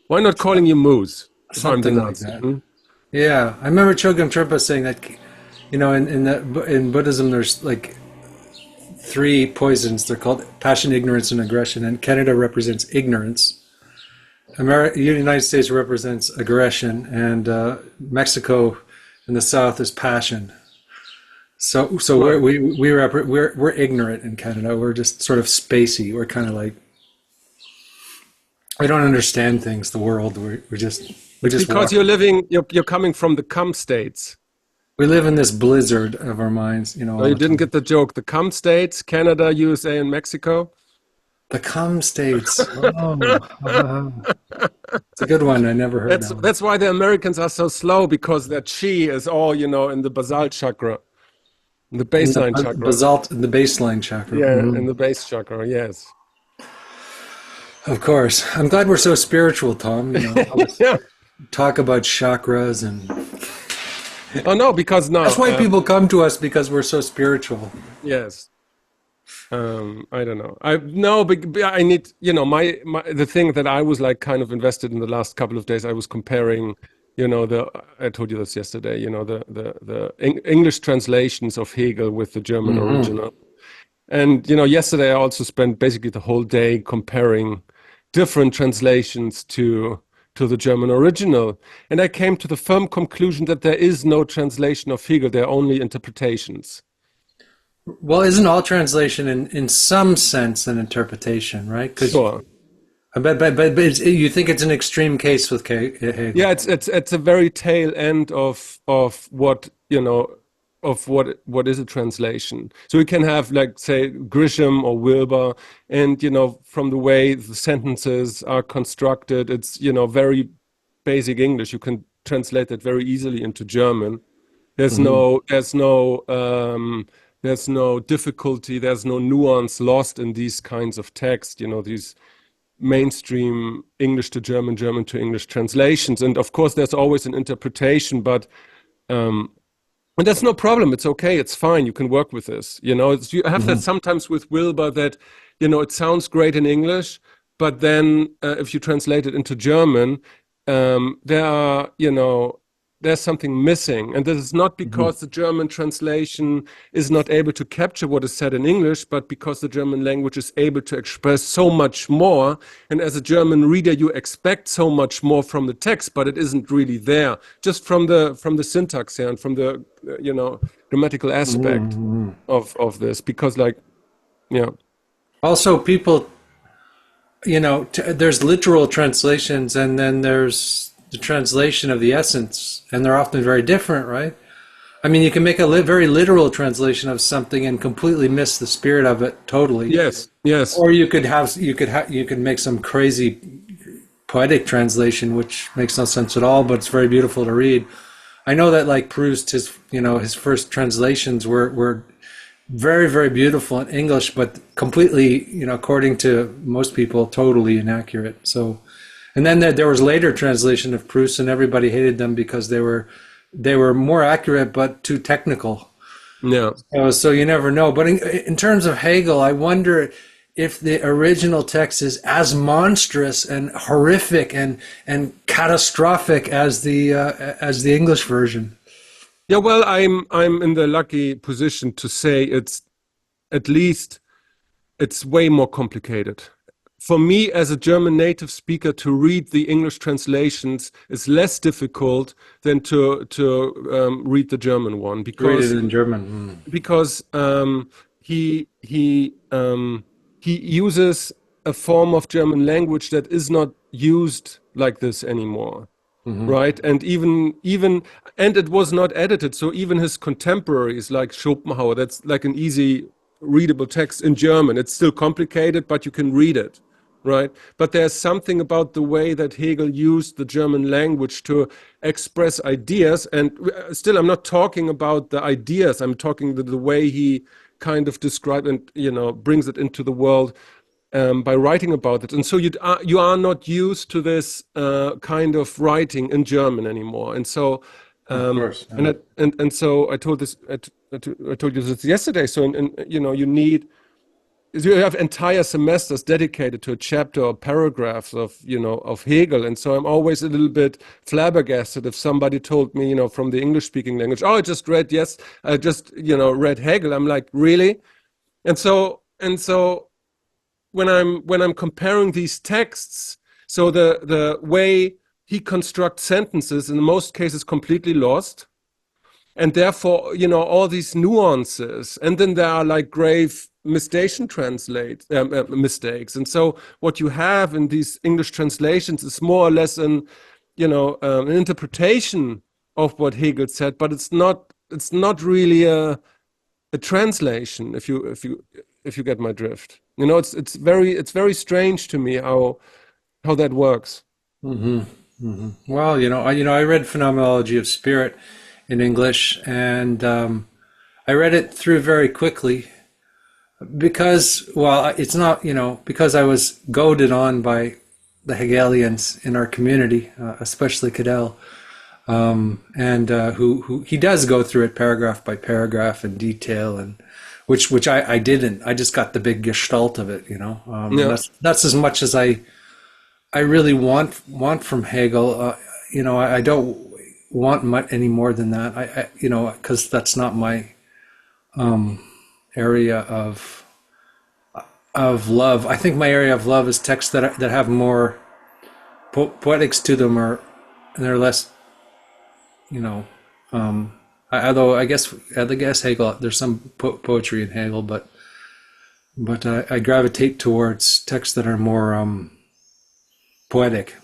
Why not calling you Moose if I'm the something like Nazi? that. Hmm? Yeah, I remember Chogyam Trungpa saying that, in Buddhism, there's like three poisons. They're called passion, ignorance, and aggression. And Canada represents ignorance. United States represents aggression, and Mexico in the South is passion. So Right. we're ignorant in Canada. We're just sort of spacey. We're kind of like we don't understand things. The world. We It's just because walk. you're coming from the cum states. We live in this blizzard of our minds, Oh, all you the didn't time. get the joke. The cum states, Canada, USA, and Mexico. The cum states. Oh, it's a good one. I never heard That's that one. that's why the Americans are so slow because their chi is all, in the basalt chakra, in the In the baseline chakra. basalt, the baseline chakra. Yeah, Hmm. in the base chakra, yes. Of course. I'm glad we're so spiritual, Tom. All this Yeah. talk about chakras, and Oh no, because that's no, why people come to us because we're so spiritual. yes. I don't know. I no, but I need, my the thing that I was like kind of invested in the last couple of days. I was comparing, the I told you this yesterday. The English translations of Hegel with the German Hmm. original. And yesterday I also spent basically the whole day comparing different translations to the German original, and I came to the firm conclusion that there is no translation of Hegel; there are only interpretations. Well, isn't all translation in some sense an interpretation, right? Because Sure. you think it's an extreme case with Yeah, Hegel. it's a very tail end of what what is a translation. So we can have like say Grisham or Wilbur, and from the way the sentences are constructed, it's very basic English. You can translate it very easily into German. There's Hmm. no there's no there's no difficulty. There's no nuance lost in these kinds of text. These mainstream English to German, German to English translations. And of course, there's always an interpretation, but um, and that's no problem. It's okay. It's fine. You can work with this. You have that Hmm. sometimes with Wilbur that it sounds great in English, but then if you translate it into German, there are there's something missing, and this is not Hmm. because the German translation is not able to capture what is said in English, but because the German language is able to express so much more. And as a German reader, you expect so much more from the text, but it isn't really there, just from the syntax here and from the grammatical aspect Hmm. of this. Because like yeah, Also, people, there's literal translations, and then there's the translation of the essence, and they're often very different, right? I mean, you can make a very literal translation of something and completely miss the spirit of it totally, yes, yes, or you could make some crazy poetic translation which makes no sense at all, but it's very beautiful to read. I know that like Proust, his first translations were very, very beautiful in English, but completely, according to most people, totally inaccurate. So, and then there was later translation of Proust, and everybody hated them because they were more accurate but too technical. yeah. So you never know. But in terms of Hegel, I wonder if the original text is as monstrous and horrific and catastrophic as the English version. Yeah, well, I'm in the lucky position to say it's at least it's way more complicated. For me, as a German native speaker, to read the English translations is less difficult than to read the German one To read it because in German. because he uses a form of German language that is not used like this anymore, Hmm. right? And even and it was not edited, so even his contemporaries like Schopenhauer, that's like an easy readable text in German. It's still complicated, but you can read it, right? But there's something about the way that Hegel used the German language to express ideas. And still, I'm not talking about the ideas. I'm talking the way he kind of describes and brings it into the world by writing about it. And so you are not used to this kind of writing in German anymore. And so Of course. Yeah. and so I told you this yesterday. So and you need you have entire semesters dedicated to a chapter or paragraphs of, of Hegel. And so I'm always a little bit flabbergasted if somebody told me, from the English speaking language, oh, I just, read Hegel. I'm like, really? And so when I'm comparing these texts, so the way he constructs sentences in most cases completely lost. And therefore, all these nuances, and then there are like grave mistakes. And so what you have in these English translations is more or less an interpretation of what Hegel said, but it's not really a translation, if you get my drift. It's very strange to me how that works. Well, I read Phenomenology of Spirit in English, and I read it through very quickly because, well, it's not, because I was goaded on by the Hegelians in our community, especially Cadell, and who he does go through it paragraph by paragraph in detail, and which I didn't. I just got the big gestalt of it, Yeah. That's as much as I really want from Hegel. I don't want much any more than that. Because that's not my area of love. I think my area of love is texts that have more poetics to them, and they're less, although I guess Hegel, there's some poetry in Hegel, but I gravitate towards texts that are more poetic.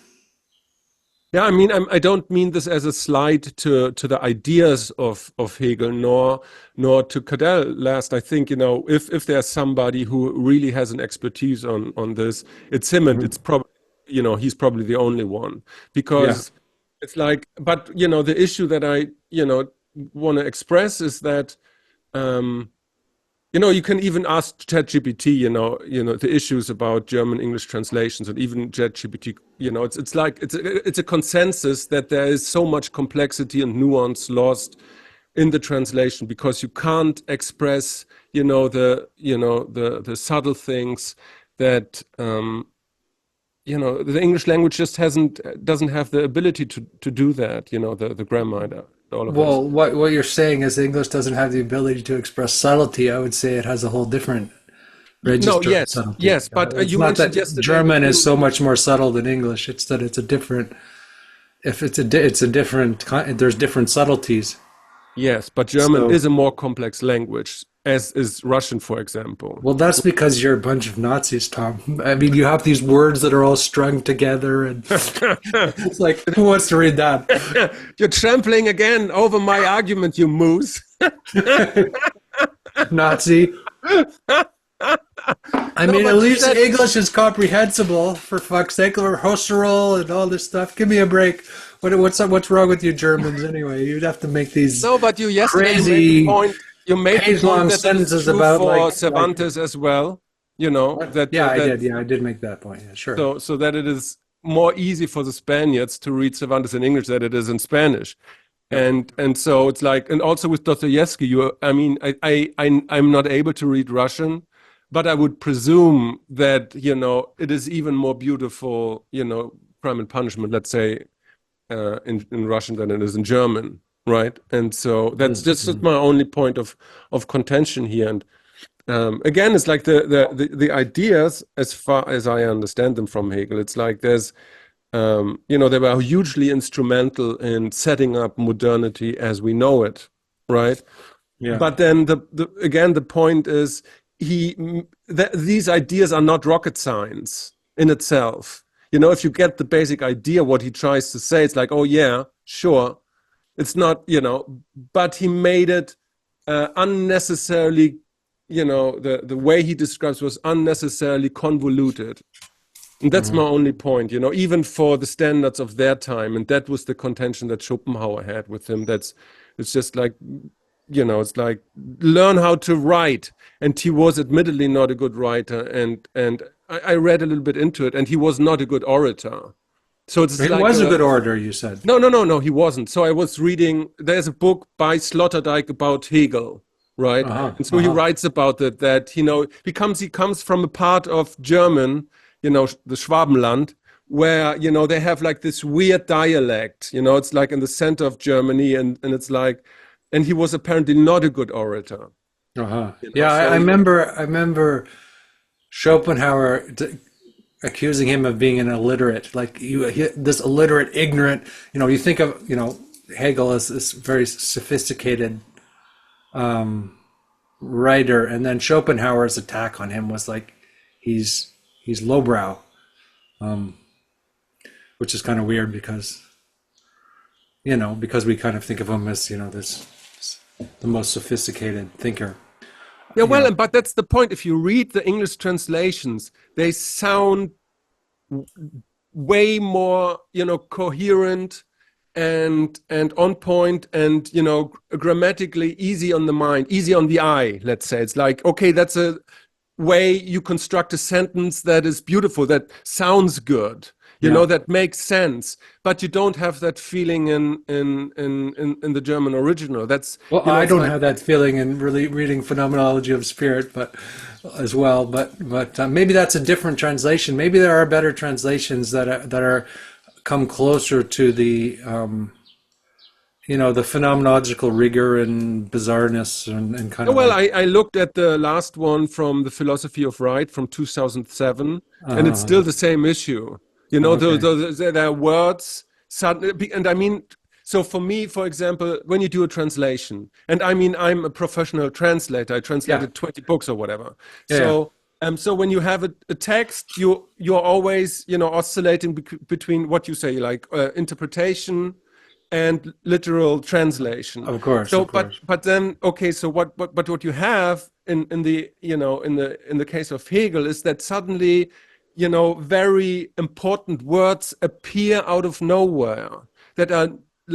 Yeah, I mean, I don't mean this as a slight to the ideas of Hegel, nor to Cadell. Last, I think, if there's somebody who really has an expertise on this, it's him, and it's probably, he's probably the only one, Yeah. because it's like, but the issue that I want to express is that you can even ask ChatGPT, the issues about German English translations, and even ChatGPT, it's a consensus that there is so much complexity and nuance lost in the translation, because you can't express, the subtle things that the English language just doesn't have the ability to do that, the grammar and all of this. Well, what you're saying is English doesn't have the ability to express subtlety. I would say it has a whole different No, register of yes, subtlety. yes, but It's you not mentioned that yesterday that German is you. so much more subtle than English. It's that it's a different. If it's a different. There's different subtleties. Yes, but German So, is a more complex language, as is Russian, for example. well, that's because you're a bunch of Nazis, Tom. I mean, you have these words that are all strung together, and it's like, who wants to read that? You're trampling again over my argument, you moose. Nazi. I No, mean, at but you least said English is comprehensible, for fuck's sake, or Husserl and all this stuff. Give me a break. What's wrong with you Germans anyway? You'd have to make these no, but you yesterday you made the crazy point. You made the point page-long that it is sentences true about for like Cervantes as well. You know what? that Yeah, I that did. Yeah, I did make that point. Yeah, sure. so that it is more easy for the Spaniards to read Cervantes in English than it is in Spanish. Yep. And so it's like, and also with Dostoevsky, I mean, I'm not able to read Russian, but I would presume that, it is even more beautiful, Crime and Punishment, let's say, in Russian than it is in German, right? And so that's just my only point of contention here. And again, it's like the ideas, as far as I understand them from Hegel, it's like they were hugely instrumental in setting up modernity as we know it, right? Yeah. But then again, the point is these ideas are not rocket science in itself. If you get the basic idea what he tries to say, it's like, oh yeah, sure, it's not, but he made it unnecessarily, the way he describes was unnecessarily convoluted. And that's my only point, even for the standards of their time. And that was the contention that Schopenhauer had with him. It's just like, it's like, learn how to write. And he was admittedly not a good writer. And I read a little bit into it, and he was not a good orator. So it's He like, was a good orator, you said. no, he wasn't. So I was reading, there's a book by Sloterdijk about Hegel. right? Uh-huh. And so he Uh-huh. writes about it, that he comes from a part of German, the Schwabenland, where they have like this weird dialect. It's like in the center of Germany, and it's like, and he was apparently not a good orator. Uh-huh. Yeah, So I remember Schopenhauer accusing him of being an illiterate, like this illiterate, ignorant. You think of Hegel as this very sophisticated writer, and then Schopenhauer's attack on him was like he's lowbrow, which is kind of weird because we kind of think of him as this the most sophisticated thinker. yeah, You well, know. but that's the point. If you read the English translations, they sound way more coherent and on point, and grammatically easy on the mind, easy on the eye. Let's say it's like, okay, that's a way you construct a sentence that is beautiful, that sounds good, Yeah. that makes sense, but you don't have that feeling in the German original. That's Well, I it's don't like, have that feeling in really reading Phenomenology of Spirit, but as well. But maybe that's a different translation. Maybe there are better translations that are come closer to the phenomenological rigor and bizarreness and kind yeah, of well, like. I looked at the last one from the Philosophy of Right from 2007, and it's Uh, still the same issue. okay. There are words, and I mean, so for me, for example, when you do a translation, and I mean, I'm a professional translator. I Yeah. translated 20 books or whatever. Yeah. Yeah. So when you have a text, you're always, oscillating between what you say, like interpretation and literal translation. Of course. So, Of but course. but then, okay, so what you have in the in the case of Hegel is that suddenly, very important words appear out of nowhere that are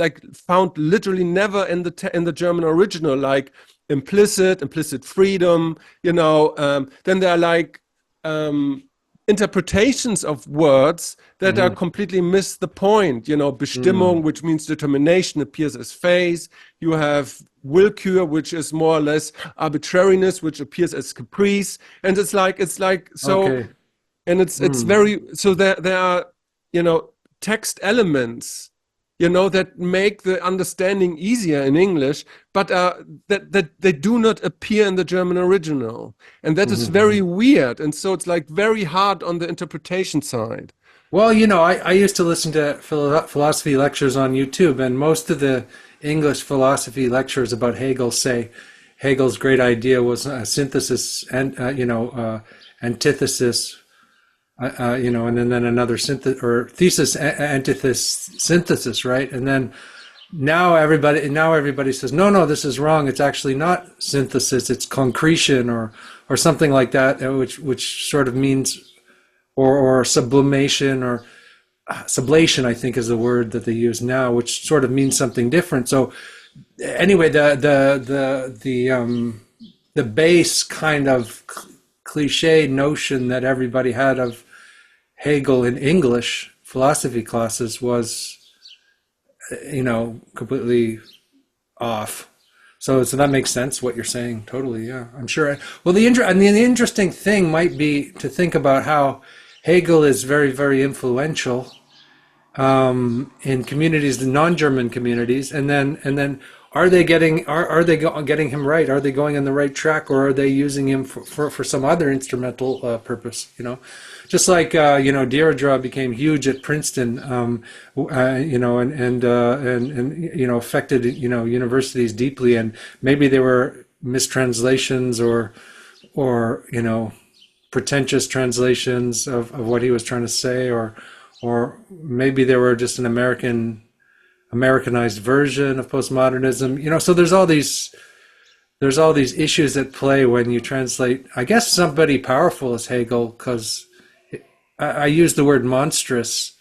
like found literally never in the German original, like implicit freedom. Then there are like um, interpretations of words that are Hmm. completely miss the point. Mm. Bestimmung, which means determination, appears as phase. You have Willkür, which is more or less arbitrariness, which appears as caprice. And it's like so, Okay. and it's Mm. very so there are text elements that make the understanding easier in English, but that they do not appear in the German original, and that is Hmm. very weird. And so it's like very hard on the interpretation side. Well, I used to listen to philosophy lectures on YouTube, and most of the English philosophy lectures about Hegel say Hegel's great idea was a synthesis and antithesis, and then another thesis, antithesis, synthesis, right? And then now everybody says no, this is wrong. It's actually not synthesis; it's concretion or something like that, which sort of means or sublimation or sublation, I think is the word that they use now, which sort of means something different. So anyway, the base kind of cliche notion that everybody had of Hegel in English philosophy classes was, completely off. So that makes sense what you're saying. Totally, yeah, I'm sure. Well, the interesting thing might be to think about how Hegel is very, very influential in communities, the non-German communities, and then are they getting him right? Are they going on the right track, or are they using him for some other instrumental purpose? Just like Deirdre became huge at Princeton, and affected universities deeply, and maybe they were mistranslations or pretentious translations of what he was trying to say, or maybe they were just an Americanized version of postmodernism. So there's all these issues at play when you translate. I guess somebody powerful is Hegel, because I use the word monstrous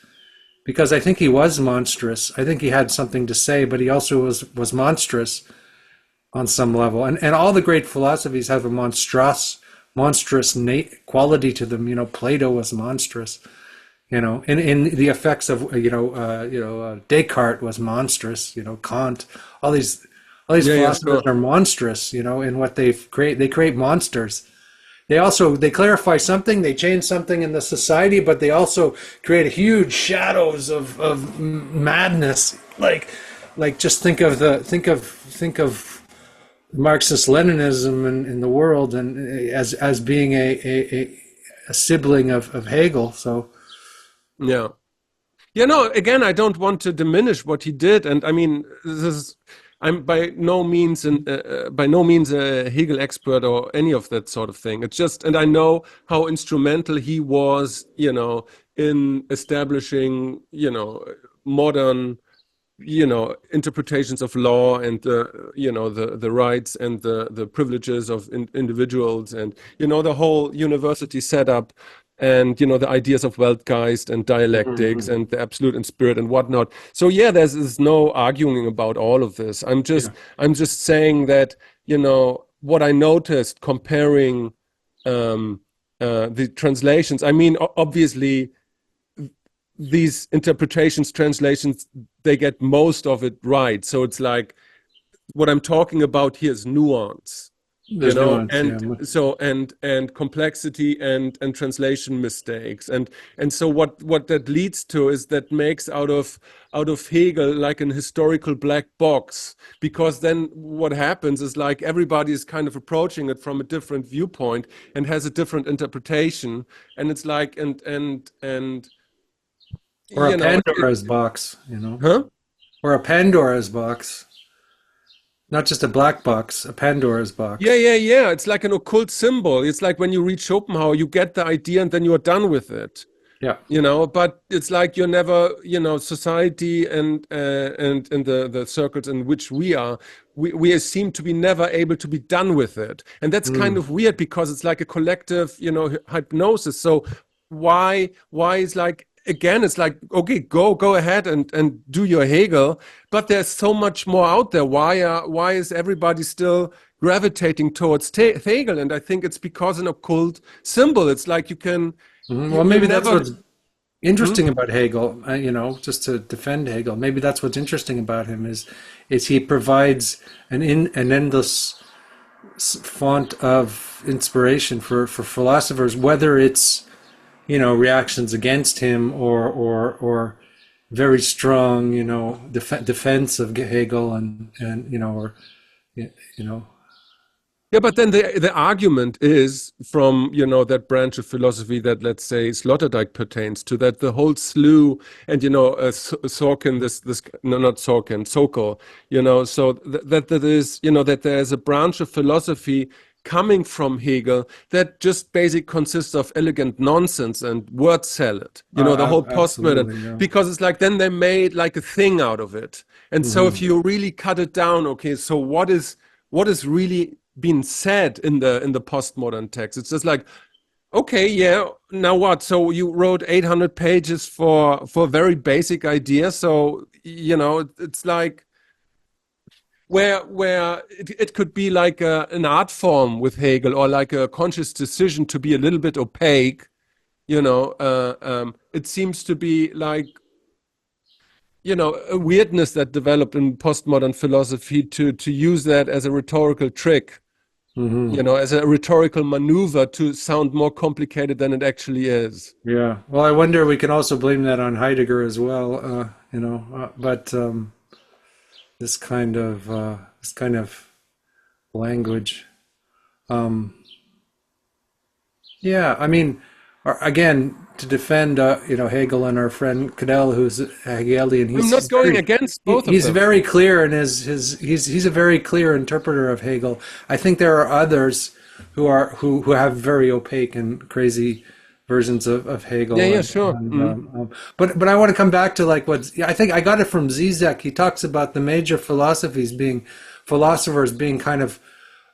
because I think he was monstrous. I think he had something to say, but he also was monstrous on some level. And all the great philosophies have a monstrous quality to them. Plato was monstrous. In the effects of Descartes was monstrous. Kant, all these All these Yeah, yeah, philosophers sure. are monstrous, in what they create. They create monsters. They clarify something, they change something in the society, but they also create huge shadows of madness. Like just think of Marxist Leninism in the world, and as being a sibling of Hegel. So Yeah. Again, I don't want to diminish what he did, and I mean, this is, I'm by no means a Hegel expert or any of that sort of thing. It's just, and I know how instrumental he was, in establishing, modern, interpretations of law and the rights and the privileges of individuals, and the whole university setup, and the ideas of Weltgeist and dialectics Mhm. and the absolute in spirit and whatnot. So yeah, there's no arguing about all of this. i'm Yeah. just i'm just saying that what I noticed comparing the translations. I mean, obviously these interpretations, translations, they get most of it right. So it's like what I'm talking about here is nuance, There's nuance. Yeah. and so and complexity and translation mistakes, and so what that leads to is that makes out of Hegel like an historical black box, because then what happens is like everybody is kind of approaching it from a different viewpoint and has a different interpretation, and it's like and Or a it, Pandora's box. huh. Or a Pandora's box. Not just a black box, a Pandora's Yeah, box. yeah, yeah. It's like an occult symbol. It's like when you read Schopenhauer, you get the idea and then you're done with it. Yeah. But it's like you're never, society and in the circles in which we are, we seem to be never able to be done with it. And that's kind Mm. of weird because it's like a collective, hypnosis. So why is like, again, it's like, okay, go ahead and do your Hegel, but there's so much more out there. Why is everybody still gravitating towards Hegel? And I think it's because an occult symbol. It's like Mhm. you, Well, you maybe that's never. what's Hmm? interesting about Hegel. Just to defend Hegel, maybe that's what's interesting about him is he provides an endless font of inspiration for philosophers, whether it's reactions against him or very strong defense of Hegel and or you know Yeah, but then the argument is from, that branch of philosophy that, let's say, Sloterdijk pertains to, that the whole slew, and Sorkin, this no, not Sorkin, Sokal, so that is, that there's a branch of philosophy coming from Hegel that just basically consists of elegant nonsense and word salad, the whole postmodern, absolutely, yeah. because it's like then they made like a thing out of it. And so if Hmm. you really cut it down, okay, so what is really been said in the postmodern text? It's just like, okay, yeah, now what? So you wrote 800 pages for a very basic idea. So it's like where it could be like an art form with Hegel, or like a conscious decision to be a little bit opaque. It seems to be like a weirdness that developed in postmodern philosophy to use that as a rhetorical trick, Hmm. as a rhetorical maneuver to sound more complicated than it actually is. Yeah. Well, I wonder we can also blame that on Heidegger as well. But this kind of language. Um, Yeah, I mean, again, to defend Hegel and our friend Cadell, who's a Hegelian, I'm not going against both of he's them. very clear in he's a very clear interpreter of Hegel. I think there are others who have very opaque and crazy versions of Yeah, Hegel, yeah, and, sure. and Mm. but I want to come back to like I think I got it from Zizek. He talks about the major philosophers being kind of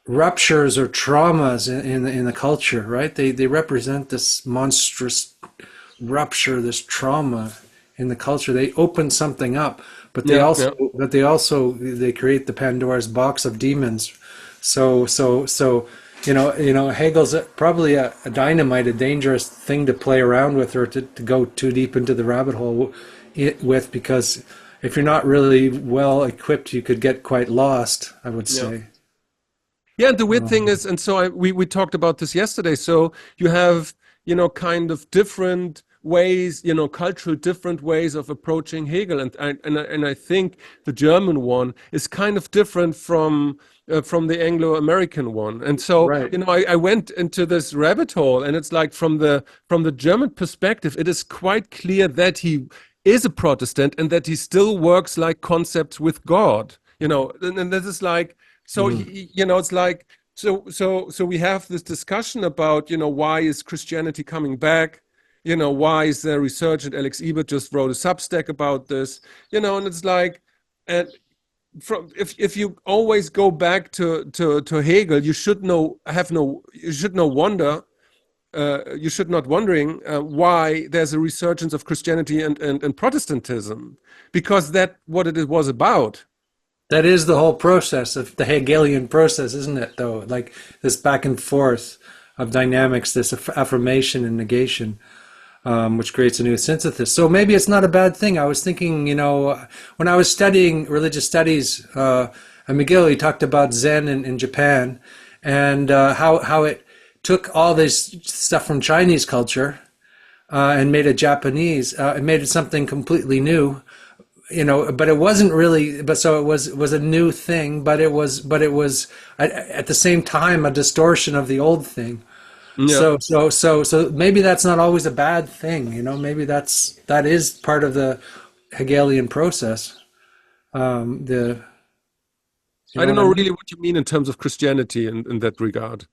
ruptures or traumas in the culture, right? They represent this monstrous rupture, this trauma in the culture. They open something up, but they Yeah, also yeah. they create the Pandora's box of demons. So Hegel's probably a dynamite, a dangerous thing to play around with, or to go too deep into the rabbit hole with, because if you're not really well equipped, you could get quite lost, I would Yeah. say. Yeah, and the weird thing Um, is, and so we talked about this yesterday. So you have, kind of different ways, cultural different ways of approaching Hegel, and I think the German one is kind of different from the Anglo-American one. And so, right. I went into this rabbit hole, and it's like from the German perspective, it is quite clear that he is a Protestant and that he still works like concepts with God. And this is like. So Mm. it's like so we have this discussion about why is Christianity coming back? Why is there resurgent? Alex Ebert just wrote a Substack about this. And it's like, and from if you always go back to Hegel, you should no wonder. You should not wondering why there's a resurgence of Christianity and Protestantism, because that what it was about. That is the whole process of the Hegelian process, isn't it, though? Like this back and forth of dynamics, this affirmation and negation, which creates a new synthesis. So maybe it's not a bad thing. I was thinking, when I was studying religious studies at McGill, he talked about Zen in Japan and how it took all this stuff from Chinese culture and made it Japanese. It made it something completely new, but it wasn't really, but so it was a new thing, but it was at the same time a distortion of the old thing. Yeah. So maybe that's not always a bad thing. Maybe that is part of the Hegelian process. The You I know don't what I know mean? really what you mean in terms of Christianity in that regard.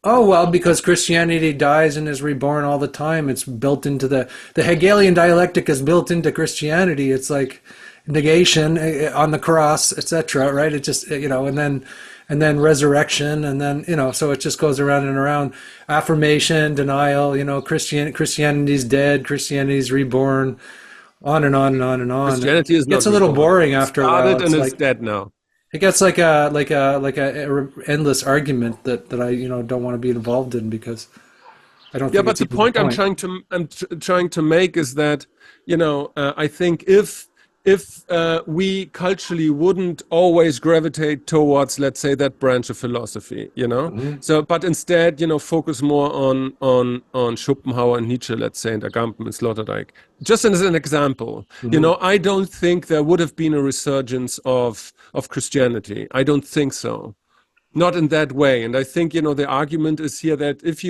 Oh, well, because Christianity dies and is reborn all the time. It's built into the Hegelian dialectic is built into Christianity. It's like negation on the cross, etc. Right? It just and then resurrection, and then so it just goes around and around. Affirmation, denial. Christianity's dead. Christianity's reborn. On and on and on and on. It Christianity is gets not a little reborn. boring It after a while. started and It's it's like dead now. it gets like a endless argument that I don't want to be involved in because I don't Yeah, think but it's the even the point point. trying to make is that I think if we culturally wouldn't always gravitate towards, let's say, that branch of philosophy, Hmm. so but instead focus more on Schopenhauer and Nietzsche, let's say, and Agamben and Sloterdijk, just as an example, Hmm. I don't think there would have been a resurgence of Christianity. I don't think so. Not in that way. And I think the argument is here that if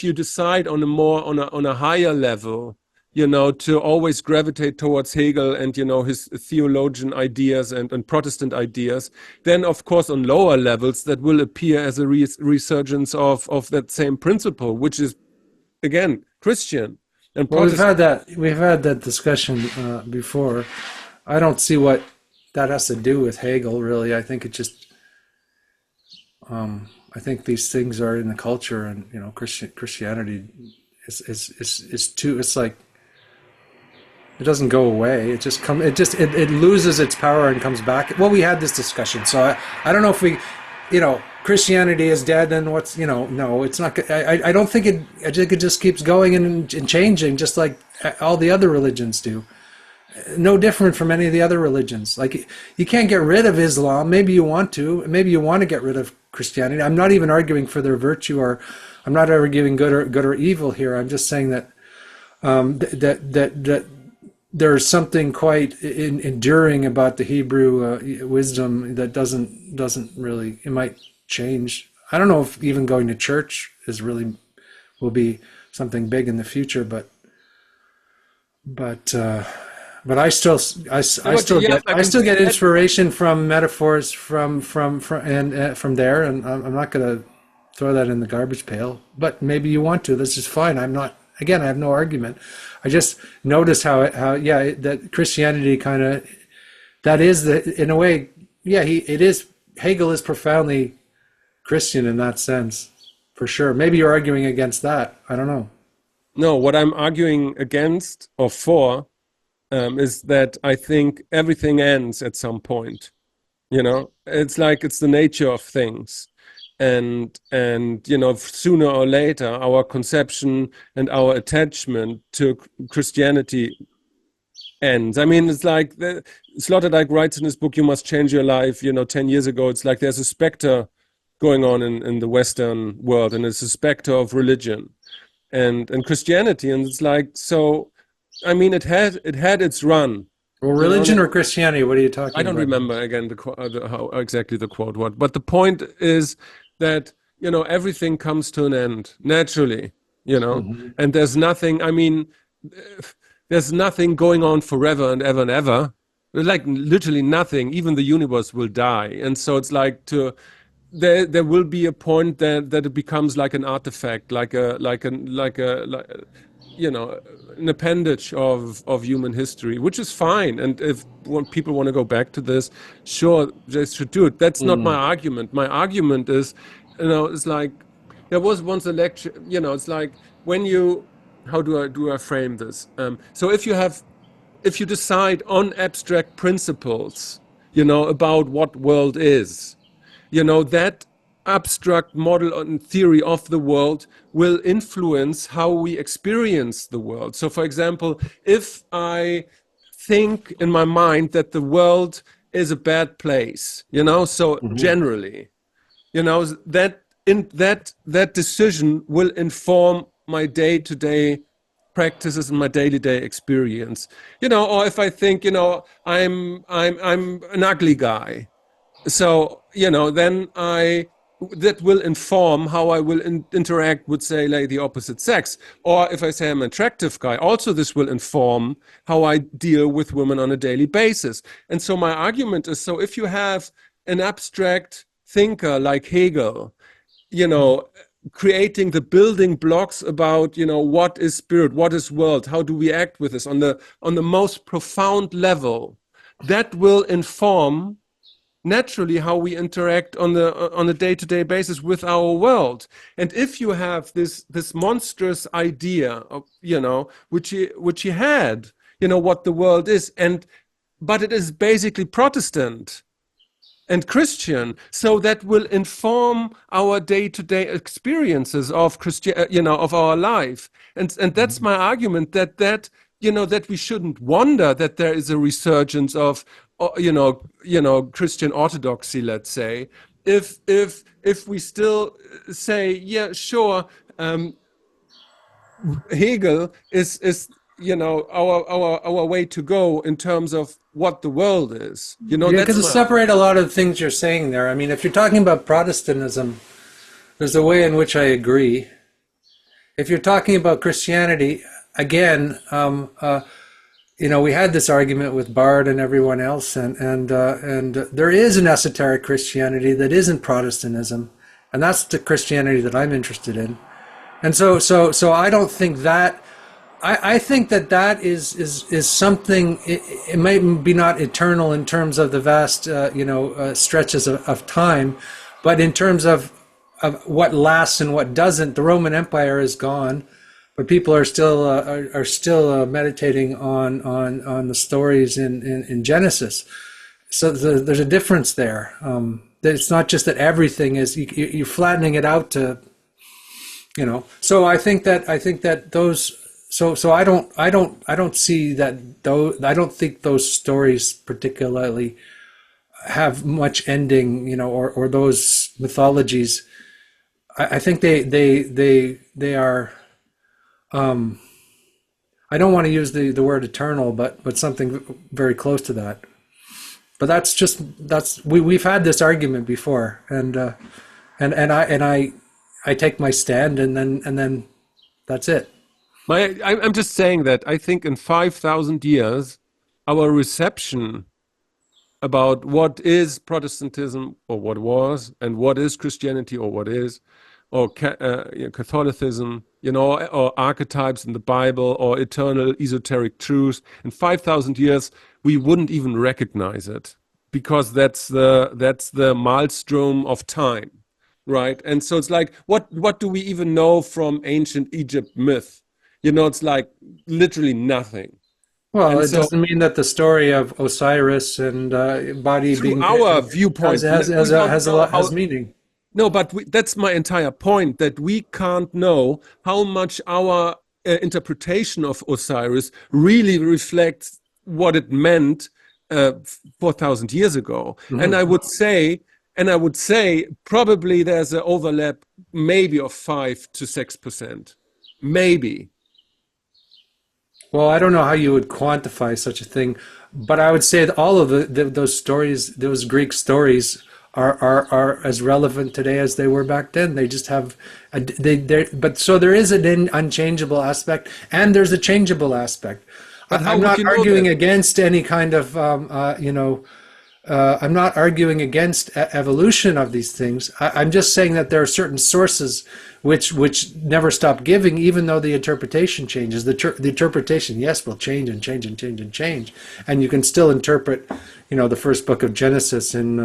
you decide on a more on a higher level, to always gravitate towards Hegel and his theologian ideas and Protestant ideas, then of course on lower levels that will appear as a resurgence of that same principle, which is again Christian and Well, we've Protestant. had that we've had that discussion before. I don't see what that has to do with Hegel, really. I think these things are in the culture, and Christianity is too. It's like it doesn't go away. It loses its power and comes back. Well, we had this discussion, so I don't know if Christianity is dead, and no, it's not. I don't think it. I think it just keeps going and changing, just like all the other religions do. No different from any of the other religions. Like you can't get rid of Islam. Maybe you want to. Maybe you want to get rid of Christianity. I'm not even arguing for their virtue, or I'm not arguing good or evil here. I'm just saying that that there's something quite enduring about the Hebrew wisdom that doesn't really. It might change. I don't know if even going to church is really will be something big in the future, but but Yeah, but yeah, I like still get instead. inspiration from metaphors from there, and I'm not gonna throw that in the garbage pail. But maybe you want to. This is fine. I'm not. Again, I have no argument. I just noticed that Christianity kind of that is the in a way it is Hegel is profoundly Christian in that sense for sure. Maybe you're arguing against that. I don't know. No, what I'm arguing against or for is that I think everything ends at some point. It's like it's the nature of things, and sooner or later our conception and our attachment to Christianity ends. I mean, it's like Sloterdijk writes in his book, "You Must Change Your Life." 10 years ago, it's like there's a specter going on in the Western world, and it's a specter of religion and Christianity, and it's like so. I mean, it had its run, Well, and religion or Christianity? What are you I talking don't about? remember again how exactly the quote was, but the point is that everything comes to an end naturally, Hmm. and there's nothing. I mean, there's nothing going on forever and ever and ever. Like literally nothing. Even the universe will die, and so it's like there will be a point that it becomes like an artifact, like you know an appendage of human history, which is fine. And if people want to go back to this, sure, they should do it. That's not my Mm. argument. My argument is, it's like there was once a lecture. It's like when you how do I frame this? So if you decide on abstract principles, about what world is, that abstract model and theory of the world will influence how we experience the world. So, for example, if I think in my mind that the world is a bad place, so Hmm. generally, that decision will inform my day-to-day practices and my daily-day experience. Or if I think, I'm an ugly guy, so then that will inform how I will interact with, say, like the opposite sex. Or if I say I'm an attractive guy, also this will inform how I deal with women on a daily basis. And so my argument is, so if you have an abstract thinker like Hegel, you know creating the building blocks about, what is spirit, what is world, how do we act with this on the most profound level, that will inform naturally how we interact on a day-to-day basis with our world. And if you have this monstrous idea of, which he had, what the world is, but it is basically Protestant and Christian, so that will inform our day-to-day experiences of Christian, of our life. And that's my argument, that we shouldn't wonder that there is a resurgence of, Christian orthodoxy, let's say, if we still say, yeah, sure, Hegel is our way to go in terms of what the world is. Yeah, because That's it my separate a lot of things you're saying there. I mean, if you're talking about Protestantism, there's a way in which I agree. If you're talking about Christianity, again, we had this argument with Bard and everyone else, and there is an esoteric Christianity that isn't Protestantism, and that's the Christianity that I'm interested in. And so I don't think that. I think that is something. It might be not eternal in terms of the vast, stretches of time, but in terms of what lasts and what doesn't. The Roman Empire is gone, but people are still meditating on the stories in Genesis. So there's a difference there. That it's not just that everything is you're flattening it out to, So I think that those. So I don't see that. Those, I don't think those stories particularly have much ending, or those mythologies. I think they are. I don't want to use the word eternal, but something very close to that. But we've had this argument before, and I take my stand, and then that's it. I'm just saying that I think in 5,000 years, our reception about what is Protestantism, or what was, and what is Christianity, or what is, or Catholicism, or archetypes in the Bible, or eternal esoteric truths, in 5,000 years, we wouldn't even recognize it, because that's the maelstrom of time, right? And so it's like, what do we even know from ancient Egypt myth? It's like literally nothing. Well, And it so doesn't mean that the story of Osiris and body through being our has viewpoint, has has we a, don't has a know lot has how. meaning. No, but that's my entire point, that we can't know how much our interpretation of Osiris really reflects what it meant 4,000 years ago. And Mhm. I would say probably there's an overlap maybe of 5 to 6%, maybe. Well, I don't know how you would quantify such a thing, but I would say that all of those stories, those Greek stories, are as relevant today as they were back then. They just have but so there is an unchangeable aspect, and there's a changeable aspect. But how I'm would not you know arguing that? against any kind of I'm not arguing against evolution of these things. I'm just saying that there are certain sources which never stop giving, even though the interpretation changes. The interpretation, yes, will change and change and change and change, and you can still interpret, the first book of Genesis in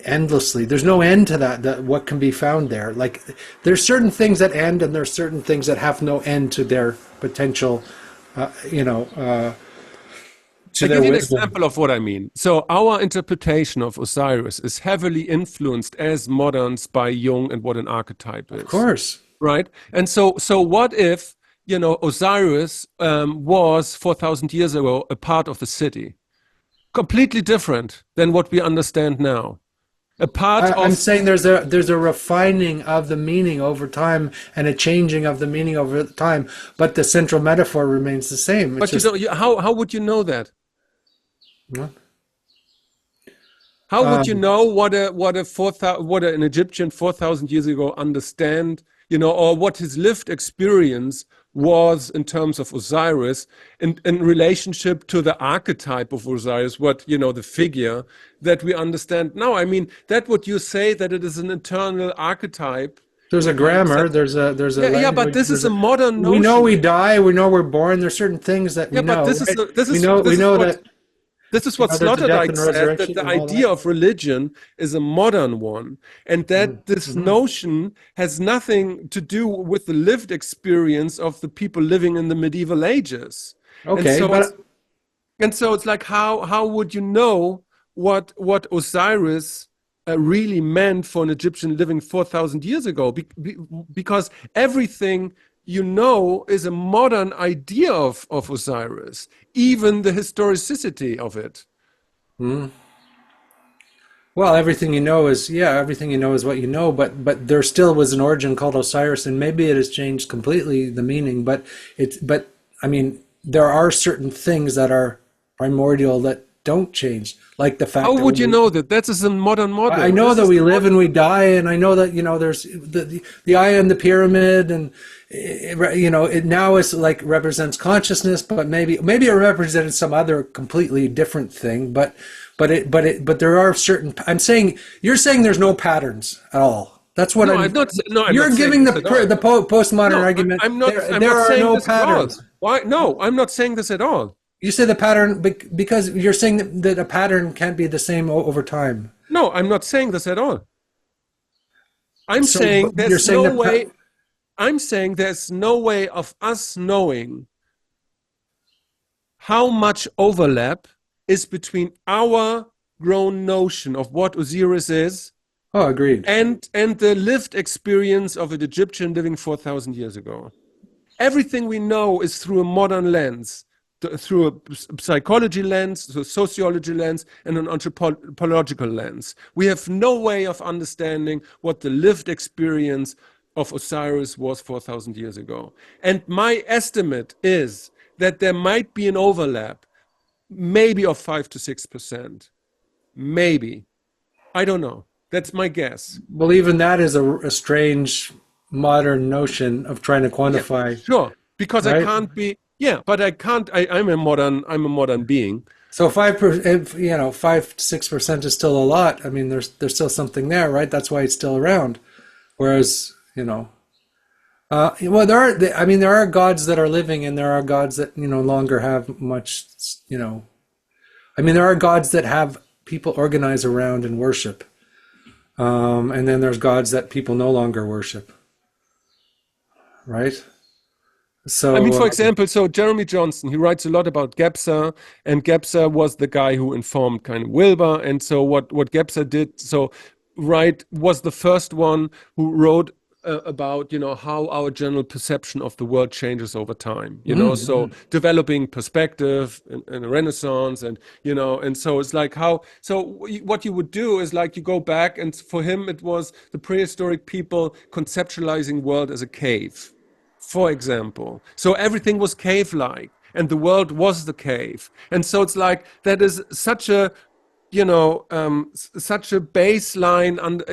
endlessly. There's no end to that. What can be found there? Like there's certain things that end, and there's certain things that have no end to their potential. Uh, you know. To I their give you an wisdom. example of what I mean. So our interpretation of Osiris is heavily influenced as moderns by Jung and what an archetype Of is, course. right? And so what if, Osiris was 4,000 years ago a part of the city, completely different than what we understand now, a part I'm of. saying there's a refining of the meaning over time and a changing of the meaning over time, but the central metaphor remains the same. It's But you just don't. How would you know that? How would you um, know what an Egyptian 4,000 years ago understand, or what his lived experience was in terms of Osiris in relationship to the archetype of Osiris, the figure that we understand now. I mean, that what you say that it is an eternal archetype, there's a makes grammar, sense. there's a Yeah, but language, this is a modern we know we notion. die, we know we're born. There's certain things that we Yeah, but know, this is right? this We is know we this is know what that This is what there's a death Sloterdijk and said, that resurrection the and all idea that. of religion is a modern one, and that this Hmm. notion has nothing to do with the lived experience of the people living in the medieval ages. And Okay, so it's but and so it's like, how would you know what Osiris really meant for an Egyptian living 4,000 years ago? Because everything is a modern idea of Osiris, even the historicity of it. well, everything you know is what you know, but there still was an origin called Osiris, and maybe it has changed completely the meaning, but I mean there are certain things that are primordial that don't change, like the fact How that would you know that? That is a modern I model. know This that is we the live modern. and we die, and I know that there's the eye in the pyramid, and it now is like represents consciousness, but maybe it represented some other completely different thing. But there are certain. You're saying there's no patterns at all. That's what No, I'm. I'm not. No, I'm not You're saying giving this at all. postmodern No, argument. I'm not. I'm There not are saying no this at all. patterns. Why? No, I'm not saying this at all. You say the pattern because you're saying that a pattern can't be the same over time. No, I'm not saying this at all. I'm So saying you're there's saying no that. way. I'm saying there's no way of us knowing how much overlap is between our grown notion of what Osiris is Oh, agreed. and the lived experience of an Egyptian living 4,000 years ago. Everything we know is through a modern lens, through a psychology lens, through a sociology lens, and an anthropological lens. We have no way of understanding what the lived experience of Osiris was 4,000 years ago. And my estimate is that there might be an overlap, maybe of 5 to 6%. Maybe. I don't know. That's my guess. Well, even that is a strange modern notion of trying to Yeah, quantify, sure. Because I right? can't be, yeah, but I can't, I'm a modern being. So 5%, 5 6% is still a lot. I mean, there's still something there, right? That's why it's still around. Whereas, well, there are gods that are living, and there are gods that no longer have much. I mean, there are gods that have people organize around and worship, and then there's gods that people no longer worship, right? I mean, So for example, so Jeremy Johnson, he writes a lot about Gebser, and Gebser was the guy who informed kind of Wilber. And so what Gebser did, so Wright was the first one who wrote about, how our general perception of the world changes over time, so developing perspective in the Renaissance, and and so it's like what you would do is like you go back, and for him it was the prehistoric people conceptualizing world as a cave, for example. So everything was cave-like, and the world was the cave. And so it's like that is such a, such a baseline, and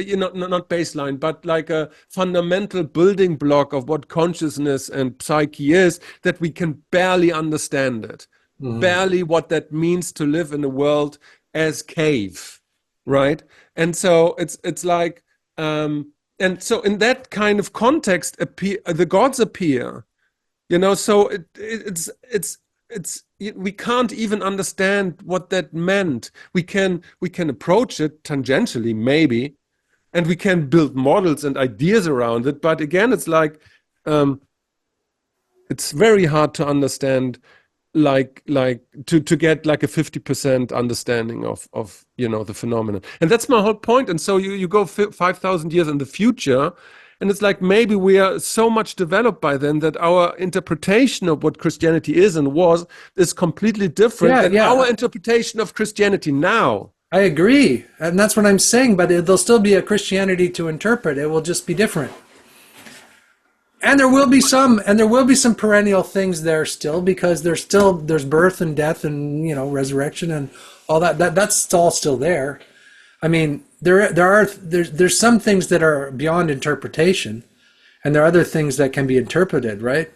not baseline, but like a fundamental building block of what consciousness and psyche is, that we can barely understand it, barely what that means to live in a world as cave, right? And so it's like, and so in that kind of context, the gods appear, so it's we can't even understand what that meant. We can approach it tangentially, maybe, and we can build models and ideas around it. But again, it's like it's very hard to understand, like to get like a 50% understanding of the phenomenon. And that's my whole point. And so you go 5,000 years in the future, and it's like maybe we are so much developed by then that our interpretation of what Christianity is and was is completely different than our interpretation of Christianity now. I agree. And that's what I'm saying, but there'll still be a Christianity to interpret. It will just be different. And there will be some perennial things there still, because there's birth and death and, resurrection and all that. That's all still there. I mean, there's some things that are beyond interpretation, and there are other things that can be interpreted, right?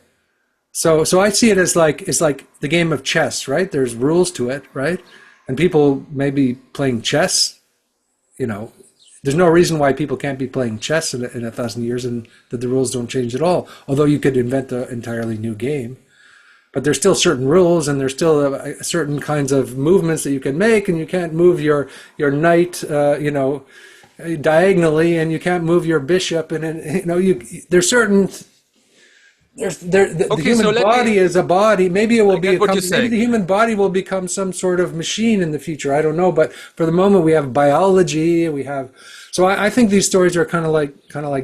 So I see it as like, it's like the game of chess, right? There's rules to it, right? And people may be playing chess, there's no reason why people can't be playing chess in 1,000 years and that the rules don't change at all. Although you could invent an entirely new game. But there's still certain rules, and there's still certain kinds of movements that you can make, and you can't move your knight, diagonally, and you can't move your bishop, and there's certain. The human body is a body. Maybe it will maybe the human body will become some sort of machine in the future. I don't know, but for the moment we have biology. So I think these stories are kind of like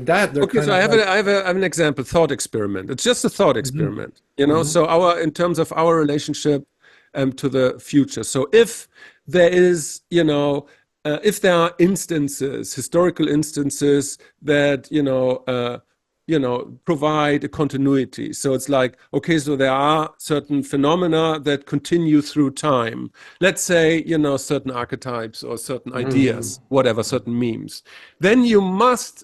that. They're so I have an example, thought experiment. It's just a thought experiment, So in terms of our relationship to the future. So if there is, if there are instances, historical instances that provide a continuity. So it's like, okay, so there are certain phenomena that continue through time. Let's say, certain archetypes or certain ideas, whatever, certain memes. Then you must,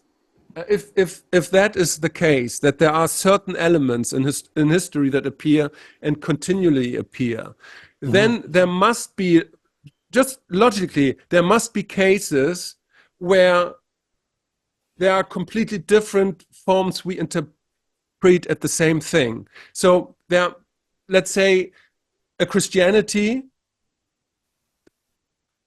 if that is the case, that there are certain elements in history that appear and continually appear, then there must be, just logically, there must be cases where there are completely different forms we interpret at the same thing. So let's say, a Christianity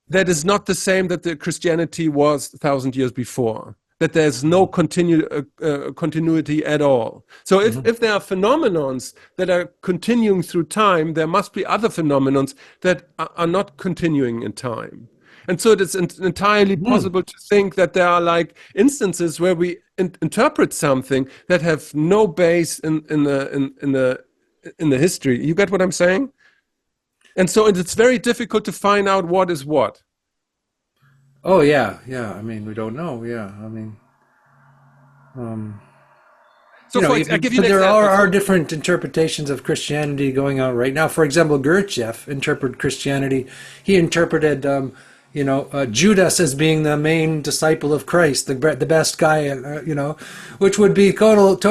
that is not the same that the Christianity was 1,000 years before, that there's no continuity at all. So if there are phenomenons that are continuing through time, there must be other phenomenons that are not continuing in time. And so it's entirely possible to think that there are like instances where we interpret something that have no base in the history. You get what I'm saying? And so it's very difficult to find out what is what. Oh yeah. I mean, we don't know. Yeah, I mean, so I give you an there example. are different interpretations of Christianity going on right now. For example, Gurdjieff interpreted Christianity. He interpreted. Judas as being the main disciple of Christ, the best guy, which would be totally,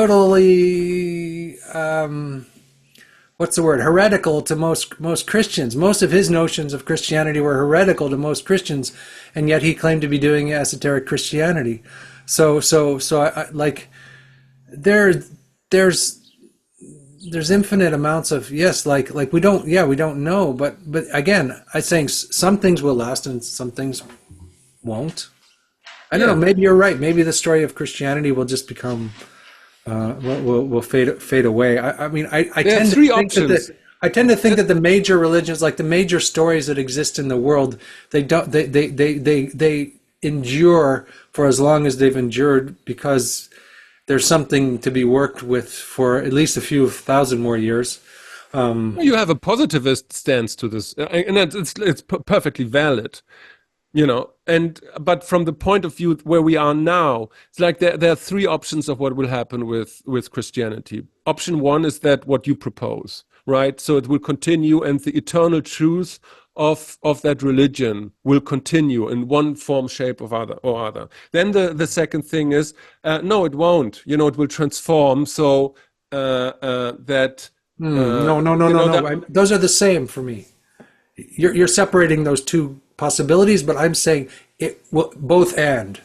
what's the word? Heretical to most Christians. Most of his notions of Christianity were heretical to most Christians, and yet he claimed to be doing esoteric Christianity. So I like there's infinite amounts of we don't know, but again, I'm saying some things will last and some things won't. I don't know. Maybe you're right. Maybe the story of Christianity will just become will fade away. I mean, I tend to think that the major religions, like the major stories that exist in the world, they endure for as long as they've endured because there's something to be worked with for at least a few thousand more years. You have a positivist stance to this, and it's perfectly valid. And but from the point of view where we are now, it's like there are three options of what will happen with Christianity. Option one is that what you propose, right? So it will continue, and the eternal truth of that religion will continue in one form, shape, of other. Then the second thing is no, it won't. It will transform. So that No, no, no, no, no. Those are the same for me. You're separating those two possibilities, but I'm saying it will both and.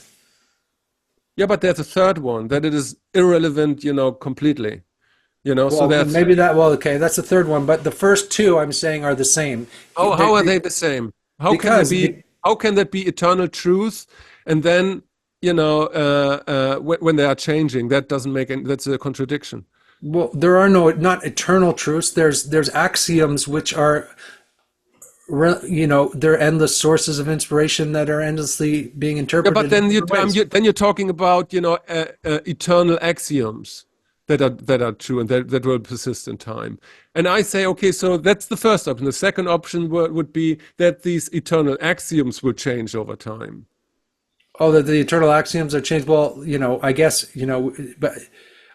Yeah, but there's a third one that it is irrelevant, completely. So Well, that's maybe that. Well, okay, that's the third one, but the first two I'm saying are the same. how are they the same? How can Because they be? How can that be eternal truth? And then when they are changing, that doesn't make any. That's a contradiction. well, there are not eternal truths. There's axioms which are they're endless sources of inspiration that are endlessly being Yeah, interpreted but in then different ways. then you're talking about eternal axioms that are true and that will persist in time. And I say, okay, so that's the first option. The second option would be that these eternal axioms will change over time. Oh, that the eternal axioms are changed. Well, I guess, but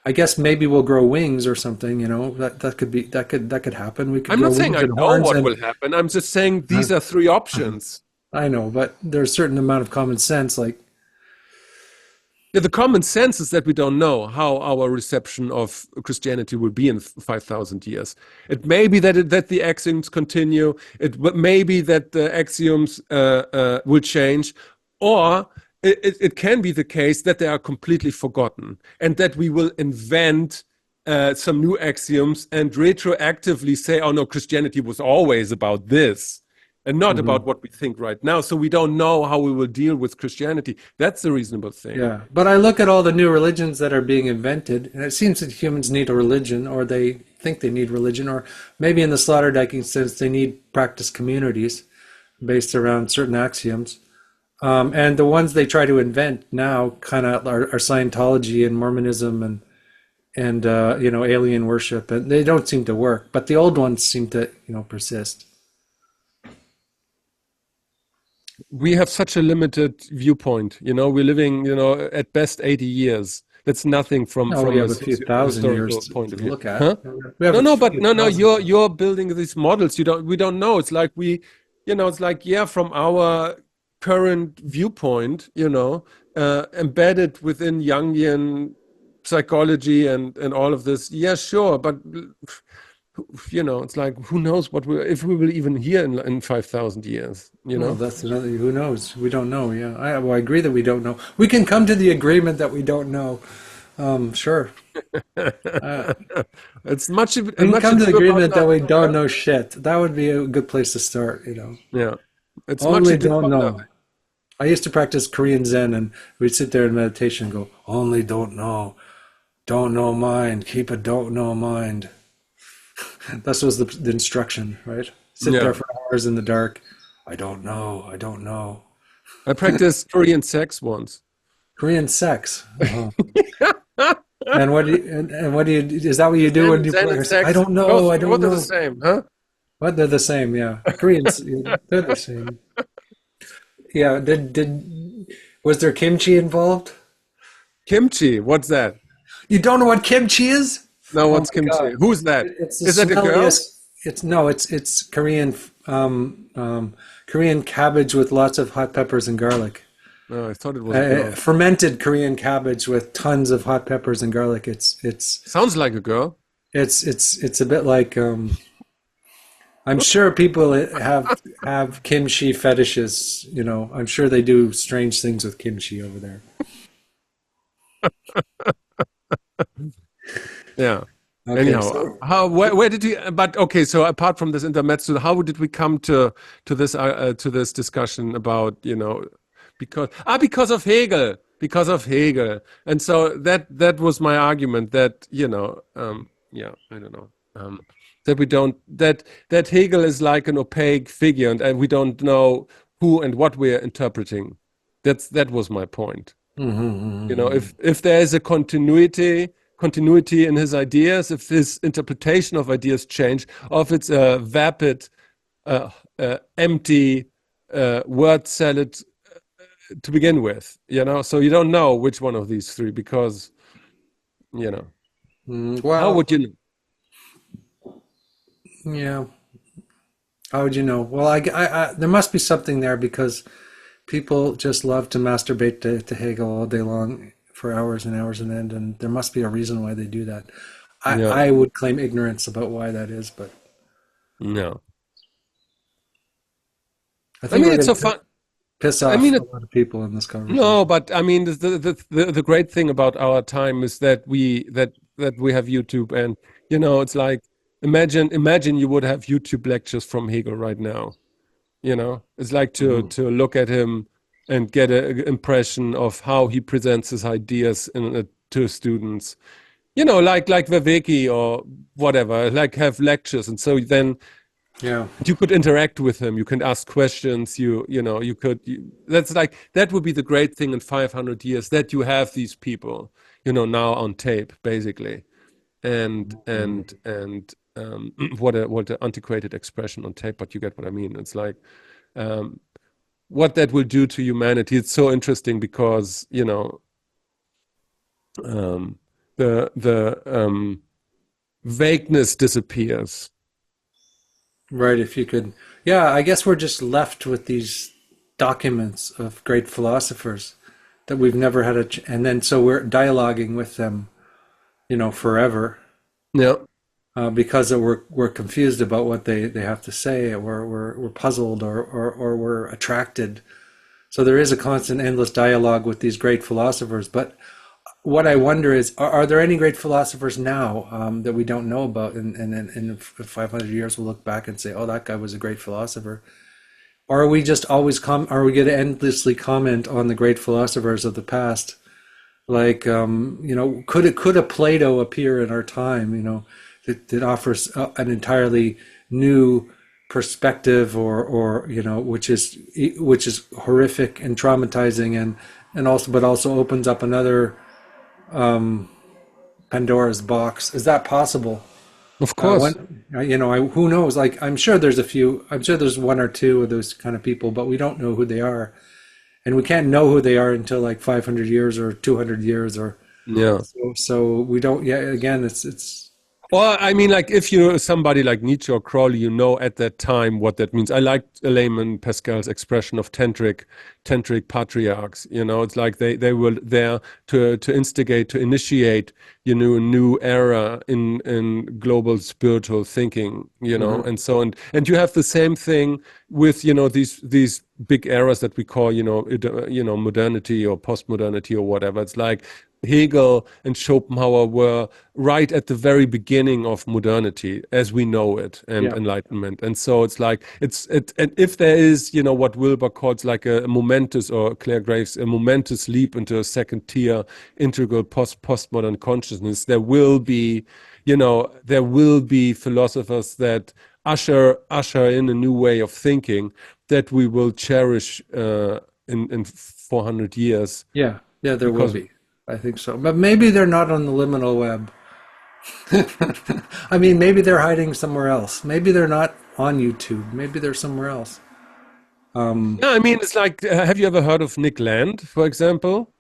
I guess maybe we'll grow wings or something. That could be that could happen. We could I'm grow not saying wings I and know horns, what and will happen. I'm just saying these are three options. I know, but there's a certain amount of common sense. Like, Yeah, the common sense is that we don't know how our reception of Christianity will be in 5,000 years. It may be that the axioms continue. It may be that the axioms will change, or it can be the case that they are completely forgotten and that we will invent some new axioms and retroactively say, oh no, Christianity was always about this and not about what we think right now. So we don't know how we will deal with Christianity. That's a reasonable thing. yeah. But I look at all the new religions that are being invented, and it seems that humans need a religion, or they think they need religion, or maybe in the Sloterdijk sense, they need practice communities based around certain axioms. And the ones they try to invent now kind of are Scientology and Mormonism and alien worship, and they don't seem to work. But the old ones seem to persist. We have such a limited viewpoint. We're living, at best 80 years. That's nothing from No, we a have a few thousand historical years point to of view. look at. Huh? We have No, a no, but few no, thousand. you're building these models. We don't know. It's like it's like, yeah, from our current viewpoint, embedded within Jungian psychology and all of this. Yeah, sure, but it's like, who knows if we will even hear in 5,000 years. Well, that's another. Who knows? We don't know. Yeah, I agree that we don't know. We can come to the agreement that we don't know. Sure. It's much We can much come to the ado about agreement that we nothing. don't know shit. That would be a good place to start. Yeah, it's much Only ado don't about know. nothing. I used to practice Korean Zen, and we'd sit there in meditation and go, only don't know mind, keep a don't know mind. That was the instruction, right? Sit there Yeah, for hours in the dark. I don't know. I practiced Korean sex once. Korean sex. Uh-huh. And what do you, is that what you do when you Zen and practice? I sex, don't know, I don't both are the know. same, huh? What, they're the same, yeah. Koreans, they're the same. Yeah, was there kimchi involved? Kimchi, what's that? You don't know what kimchi is? No, Oh what's my kimchi? God. Who's that? It's the Is that a girl? smelliest. It's no, it's Korean Korean cabbage with lots of hot peppers and garlic. No, I thought it was a girl. Fermented Korean cabbage with tons of hot peppers and garlic. Sounds like a girl. It's a bit like I'm sure people have kimchi fetishes. I'm sure they do strange things with kimchi over there. Yeah. Okay, Anyhow, so where did we? But okay, so apart from this intermezzo, how did we come to this discussion about because of Hegel, and so that was my argument that yeah, I don't know, that we don't that Hegel is like an opaque figure and we don't know who and what we're interpreting. That was my point. You know, Mm-hmm. if there is a continuity in his ideas, if his interpretation of ideas change, or if it's a vapid, empty word salad to begin with, you know. So you don't know which one of these three because, you know, how Well, would you know? yeah. How would you know? Well, there must be something there because people just love to masturbate to Hegel all day long for hours and hours and end, and there must be a reason why they do that. Yeah, I would claim ignorance about why that is, but no. I I think mean, we're it's going so to fun. piss I off mean, a lot of people in this no, conversation. but I mean, the great thing about our time is that we have YouTube, and you know, it's like imagine you would have YouTube lectures from Hegel right now. You know, it's like Hmm. to look at him and get an impression of how he presents his ideas to students. You know, like Viveki or whatever, like have lectures, and so then Yeah. you could interact with him, you can ask questions, you know, that's like that would be the great thing in 500 years, that you have these people, you know, now on tape basically. And what an antiquated expression, on tape, but you get what I mean. It's like um, what that will do to humanity. It's so interesting because, you know, um, the vagueness disappears. Right. If you could, yeah, I guess we're just left with these documents of great philosophers that we've never had and then so we're dialoguing with them, forever. Yeah. Because we're confused about what they have to say, or we're puzzled, or we're attracted. So there is a constant, endless dialogue with these great philosophers. But what I wonder is, are there any great philosophers now that we don't know about? And in 500 years, we'll look back and say, "Oh, that guy was a great philosopher." Or are we just always Are we going to endlessly comment on the great philosophers of the past? Like, could a Plato appear in our time? That offers an entirely new perspective, or which is horrific and traumatizing, and also but also opens up another Pandora's box. Is that possible? Of course. Who knows? Like, I'm sure there's a few. I'm sure there's one or two of those kind of people, but we don't know who they are, and we can't know who they are until like 500 years or 200 years, or Yeah. so we don't. Yeah, again, it's. Well, I mean, like if you're somebody like Nietzsche or Crowley, you know at that time what that means. I like Layman Pascal's expression of tantric patriarchs. You know, it's like they were there to instigate, to initiate, you know, a new era in global spiritual thinking. You know, Mhm. and so and you have the same thing with, you know, these big eras that we call, you know, modernity or postmodernity or whatever. It's like Hegel and Schopenhauer were right at the very beginning of modernity as we know it, and Yeah. enlightenment. And so it's like and if there is, you know, what Wilber calls like a momentous, or Claire Graves, a momentous leap into a second tier integral postmodern consciousness, there will be, you know, there will be philosophers that usher in a new way of thinking that we will cherish in 400 years, Yeah, yeah, there will because be. I think so. But maybe they're not on the liminal web. I mean, maybe they're hiding somewhere else. Maybe they're not on YouTube. Maybe they're somewhere else. yeah, I mean, it's like, have you ever heard of Nick Land, for example?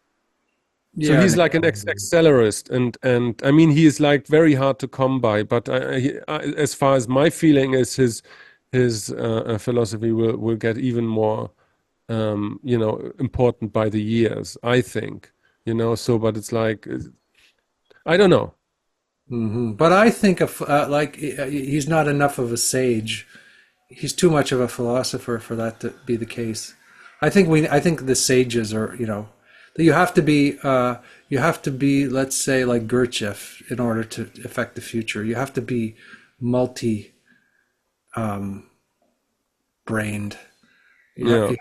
So Yeah, he's Nick. like an accelerist, and I mean, he is like very hard to come by. But as far as my feeling is, his philosophy will get even more, you know, important by the years, I think. You know, so but it's like, I don't know. But I think of he's not enough of a sage. He's too much of a philosopher for that to be the case. I think the sages are, that you have to be, let's say, like Gurdjieff in order to affect the future. You have to be multi brained. Yeah.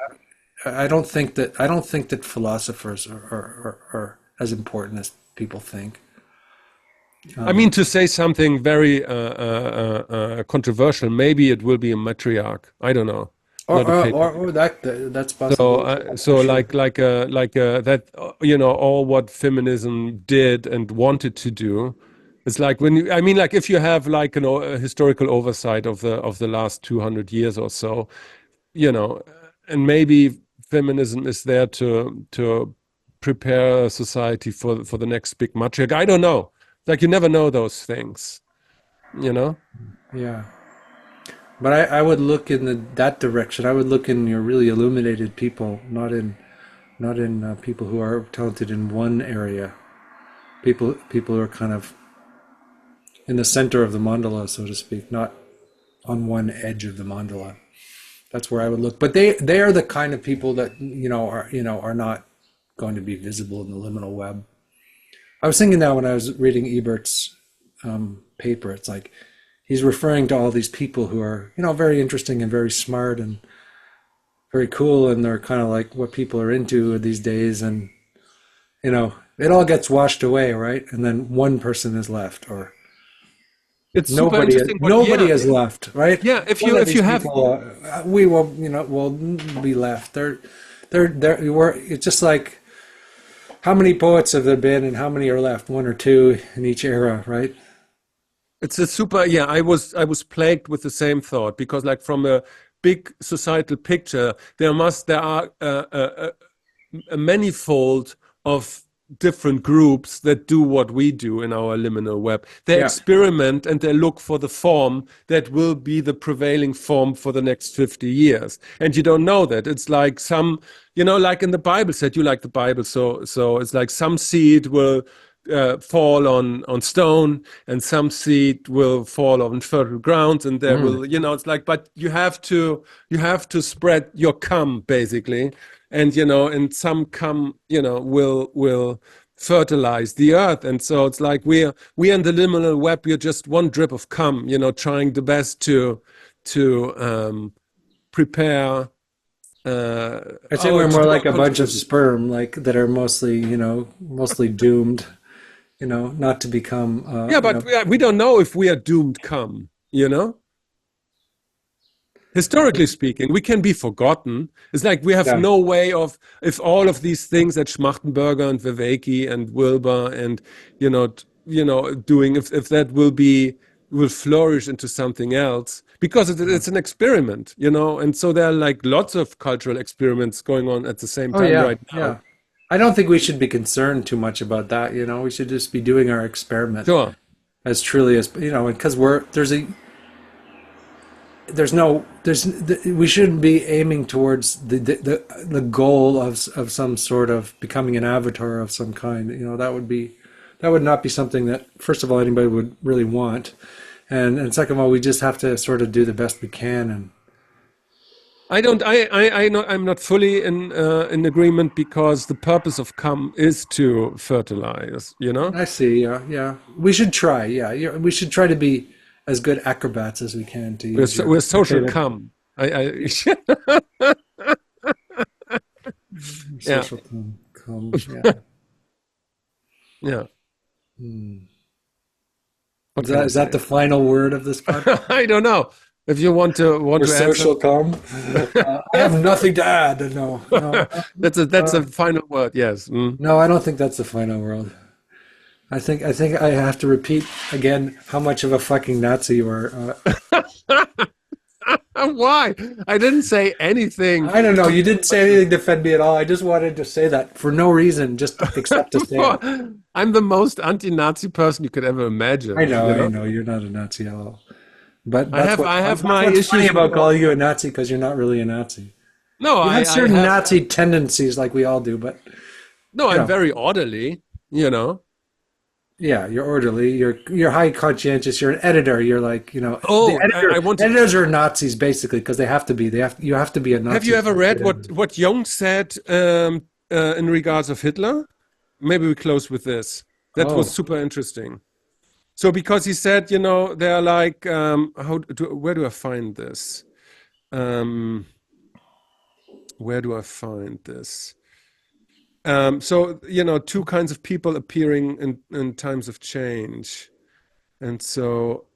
I don't think that philosophers are as important as people think. I mean, to say something very controversial, maybe it will be a matriarch. I don't know. not a paper. Or that's So, possible for so sure. that all what feminism did and wanted to do, it's like when you, I mean, like if you have like a historical oversight of the last 200 years or so, you know, and maybe feminism is there to prepare society for the next big matriarch. I don't know. Like you never know those things, you know. Yeah. But I would look in that direction. I would look in your really illuminated people, not in people who are talented in one area. People who are kind of in the center of the mandala, so to speak, not on one edge of the mandala. That's where I would look. But they are the kind of people that are not going to be visible in the liminal web. I was thinking that when I was reading Ebert's paper, it's like he's referring to all these people who are very interesting and very smart and very cool, and they're kind of like what people are into these days, and it all gets washed away, right? And then one person is left, or It's super nobody interesting, but nobody yeah, is left, right? yeah. One of If you these have people, we will be left. It's just like how many poets have there been, and how many are left? One or two in each era, right? It's a super, yeah, I was plagued with the same thought because like from a big societal picture, there are a manifold of different groups that do what we do in our liminal web. They Yeah, experiment and they look for the form that will be the prevailing form for the next 50 years. And you don't know that. It's like some, like in the Bible said, you like the Bible, so it's like some seed will fall on stone and some seed will fall on fertile ground and there mm, will it's like but you have to spread your cum basically and and some cum will fertilize the earth. And so it's like we're in the liminal web, we're just one drip of cum, trying the best to prepare I'd say our we're to more do like our a bunch of contribution. sperm, like that are mostly doomed, not to become, Yeah, but we don't know if we are doomed cum, historically speaking, we can be forgotten. It's like we have yeah. no way of if all of these things that Schmachtenberger and Verweke and Wilber and doing if that will flourish into something else because it's an experiment, and so there are like lots of cultural experiments going on at the same Oh time yeah, right now. yeah. I don't think we should be concerned too much about that. We should just be doing our experiment Sure. as truly as because we shouldn't be aiming towards the goal of some sort of becoming an avatar of some kind. That would not be something that first of all anybody would really want, and second of all we just have to sort of do the best we can. And I don't. I know. I'm not fully in agreement because the purpose of cum is to fertilize. I see. Yeah, yeah. We should try. Yeah, yeah. We should try to be as good acrobats as we can, to use We're your social favorite cum. Yeah, social come. Yeah. yeah. Hmm. What can I Is that say? the final word of this podcast? I don't know. If you want Or to add social something, come? I have nothing to add. No, no, that's a final word. Yes. Mm. no. I don't think that's the final word. I think I have to repeat again how much of a fucking Nazi you are. Why? I didn't say anything. I don't know. You didn't say anything to offend me at all. I just wanted to say that for no reason, just except to say it. I'm the most anti-Nazi person you could ever I imagine. know, I know. You're not a Nazi at all. But I have that's my what's funny issues with about all. calling you a Nazi because you're not really a Nazi. No, You have I certain have Nazi tendencies like we all do, but no. you I'm know, very orderly. yeah, you're orderly, you're high conscientious, you're an editor, you're like, the Oh, I wanted. editors are Nazis basically because they have to be. You have to be a Have Nazi you to ever be a read good editor. what Jung said in regards of Hitler? Maybe we close with this. That was Oh, super interesting. So because he said, they're like, where do I find this? Um, where do I find this? So, two kinds of people appearing in times of change. And so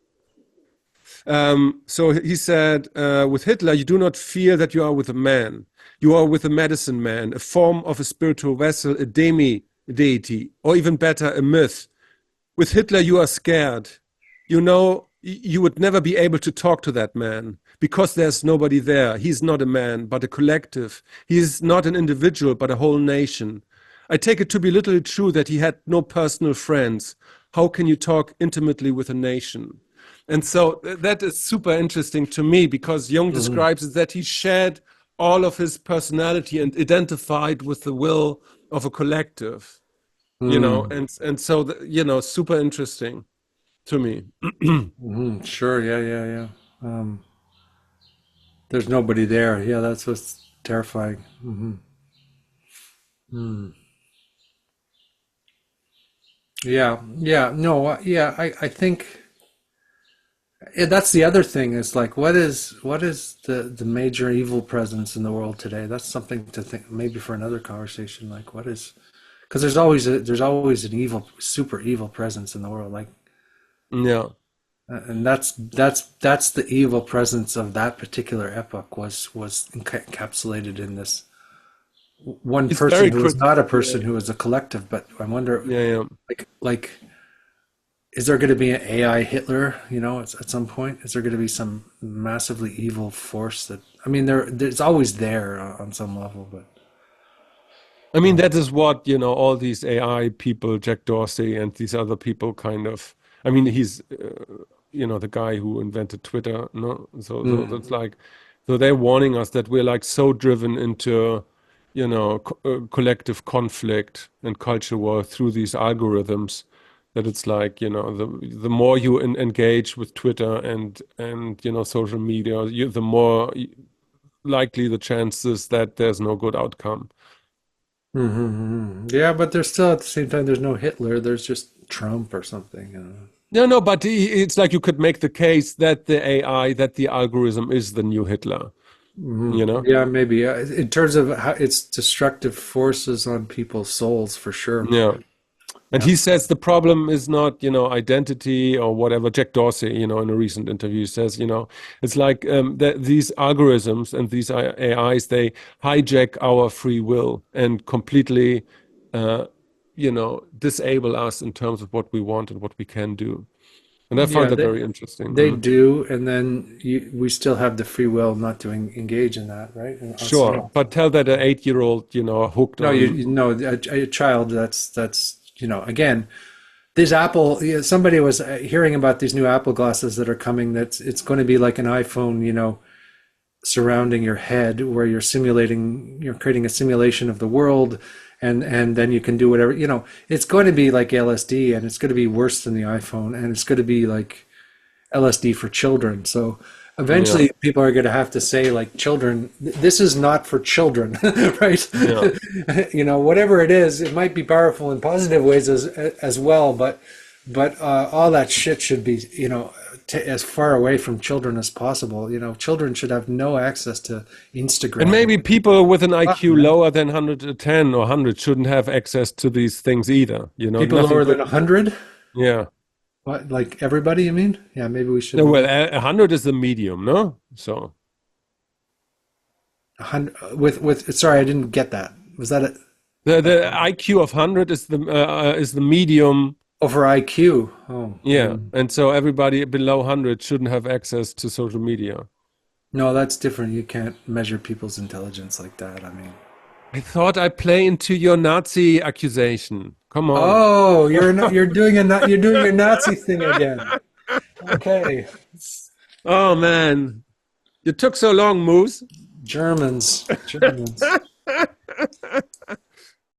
So he said, with Hitler, you do not feel that you are with a man. You are with a medicine man, a form of a spiritual vessel, a demi-deity, or even better, a myth. With Hitler, you are scared. You know, you would never be able to talk to that man because there's nobody there. He's not a man, but a collective. He is not an individual, but a whole nation. I take it to be literally true that he had no personal friends. How can you talk intimately with a nation? And so that is super interesting to me because Jung Hmm. describes it that he shared all of his personality and identified with the will of a collective, Mm. and so, super interesting to me. Hmm. Sure. Yeah. Yeah. Yeah. Um, there's nobody there. Yeah, that's what's terrifying. Hmm. Mm. Yeah. Yeah. No. Yeah. I think. Yeah, that's the other thing is like what is the major evil presence in the world today? That's something to think maybe for another conversation. Like what is because there's always an evil super evil presence in the world like Yeah. and that's the evil presence of that particular epoch was encapsulated in this one He's person very who is crit not a yeah, person who is a collective. But I wonder yeah, yeah. like is there going to be an AI Hitler? At some point, is there going to be some massively evil force that? I mean, there's always there on some level, but I mean, um, that is what, all these AI people, Jack Dorsey and these other people kind of, I mean, he's, the guy who invented Twitter, no? So mm, that's like, so they're warning us that we're like so driven into, collective conflict and culture war through these algorithms that it's like, the more you engage with Twitter and, social media, the more likely the chances that there's no good outcome. yeah, but there's still at the same time there's no Hitler. There's just Trump or something. No, no, but it's like you could make the case that the AI, that the algorithm is the new Hitler, you know? Yeah, maybe in terms of how its destructive forces on people's souls, for sure. Yeah. And Yeah. he says the problem is not, identity or whatever. Jack Dorsey, in a recent interview says, it's like that these algorithms and these AIs, they hijack our free will and completely, uh, disable us in terms of what we want and what we can do. And I found Yeah, that they very interesting. they do, and then we still have the free will not to engage in that, right? And on some Sure, but tell that an 8-year-old, hooked no, on. you know a child that's again this Apple. Somebody was hearing about these new Apple glasses that are coming. That's it's going to be like an iPhone, surrounding your head, where you're creating a simulation of the world, and then you can do whatever. It's going to be like LSD, and it's going to be worse than the iPhone, and it's going to be like LSD for children. So Yeah, eventually people are going to have to say like children, this is not for children, right? yeah. Whatever it is, it might be powerful in positive ways as well, but all that shit should be, as far away from children as possible. Children should have no access to And Instagram. maybe people with an Fuck, IQ man. lower than 110 or 100 shouldn't have access to these things either. People Nothing lower good. than 100. Yeah. What, like everybody, you mean? Yeah, maybe we No, well, shouldn't. 100 is the medium, no? So 100 with sorry, I didn't get that. Was that it? the IQ of 100 is the medium. Over IQ? Oh, Yeah. And so everybody below 100 shouldn't have access to social media. no, that's different. You can't measure people's intelligence like that. I mean, I thought I play into your Nazi accusation. Come on. oh, you're doing your Nazi thing again. Okay, Oh man, you took so long, Moose. Germans.